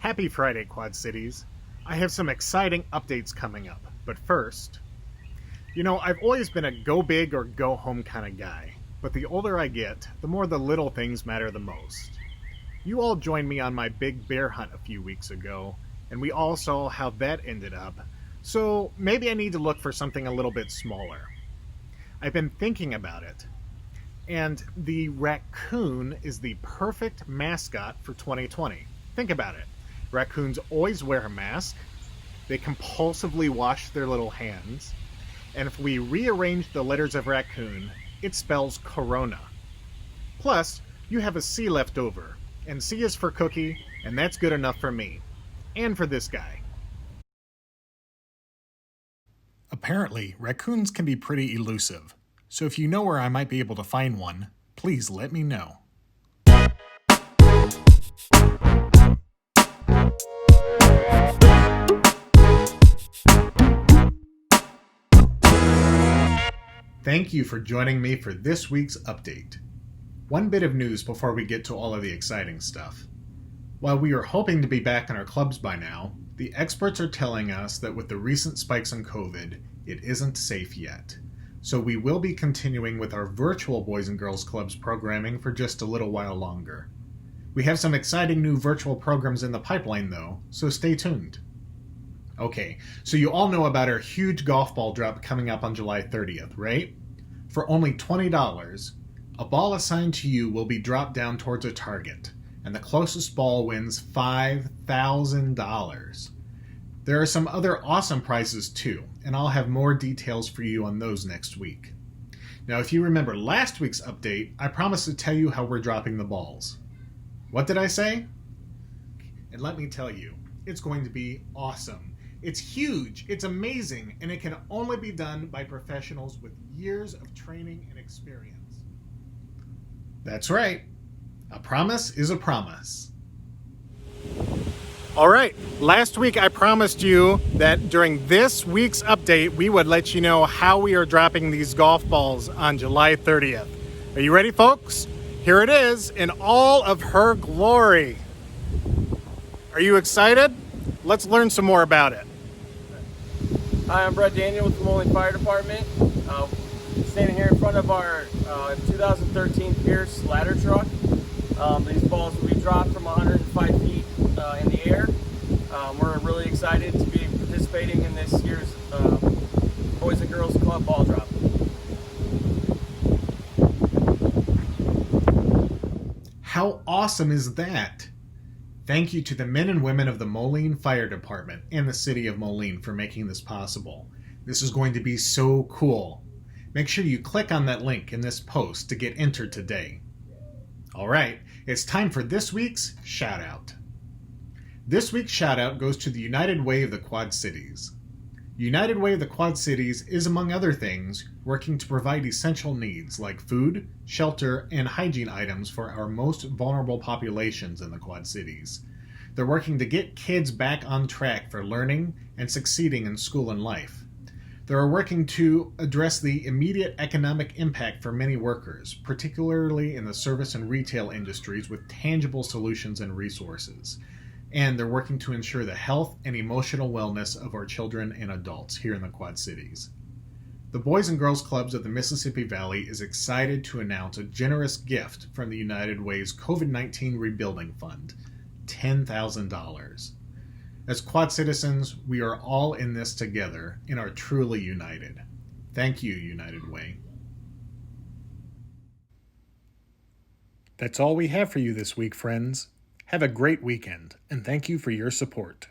Happy Friday, Quad Cities. I have some exciting updates coming up, but first, I've always been a go big or go home kind of guy, but the older I get, the more the little things matter the most. You all joined me on my big bear hunt a few weeks ago, and we all saw how that ended up, so maybe I need to look for something a little bit smaller. I've been thinking about it, and the raccoon is the perfect mascot for 2020. Think about it. Raccoons always wear a mask, they compulsively wash their little hands, and if we rearrange the letters of raccoon, it spells Corona. Plus, you have a C left over, and C is for cookie, and that's good enough for me. And for this guy. Apparently, raccoons can be pretty elusive, so if you know where I might be able to find one, please let me know. Thank you for joining me for this week's update. One bit of news before we get to all of the exciting stuff. While we are hoping to be back in our clubs by now, the experts are telling us that with the recent spikes in COVID, it isn't safe yet. So we will be continuing with our virtual Boys and Girls Clubs programming for just a little while longer. We have some exciting new virtual programs in the pipeline though, so stay tuned. Okay, so you all know about our huge golf ball drop coming up on July 30th, right? For only $20, a ball assigned to you will be dropped down towards a target, and the closest ball wins $5,000. There are some other awesome prizes too, and I'll have more details for you on those next week. Now, if you remember last week's update, I promised to tell you how we're dropping the balls. What did I say? And let me tell you, it's going to be awesome. It's huge, it's amazing, and it can only be done by professionals with years of training and experience. That's right. A promise is a promise. All right, last week I promised you that during this week's update, we would let you know how we are dropping these golf balls on July 30th. Are you ready, folks? Here it is in all of her glory. Are you excited? Let's learn some more about it. Hi, I'm Brett Daniel with the Moline Fire Department. Standing here in front of our 2013 Pierce ladder truck. These balls will be dropped from 105 feet in the air. We're really excited to be participating in this year's Boys and Girls Club ball drop. How awesome is that? Thank you to the men and women of the Moline Fire Department and the City of Moline for making this possible. This is going to be so cool. Make sure you click on that link in this post to get entered today. All right, it's time for this week's Shoutout. This week's Shoutout goes to the United Way of the Quad Cities. United Way of the Quad Cities is, among other things, working to provide essential needs like food, shelter, and hygiene items for our most vulnerable populations in the Quad Cities. They're working to get kids back on track for learning and succeeding in school and life. They're working to address the immediate economic impact for many workers, particularly in the service and retail industries, with tangible solutions and resources. And they're working to ensure the health and emotional wellness of our children and adults here in the Quad Cities. The Boys and Girls Clubs of the Mississippi Valley is excited to announce a generous gift from the United Way's COVID-19 Rebuilding Fund, $10,000. As Quad citizens, we are all in this together and are truly united. Thank you, United Way. That's all we have for you this week, friends. Have a great weekend, and thank you for your support.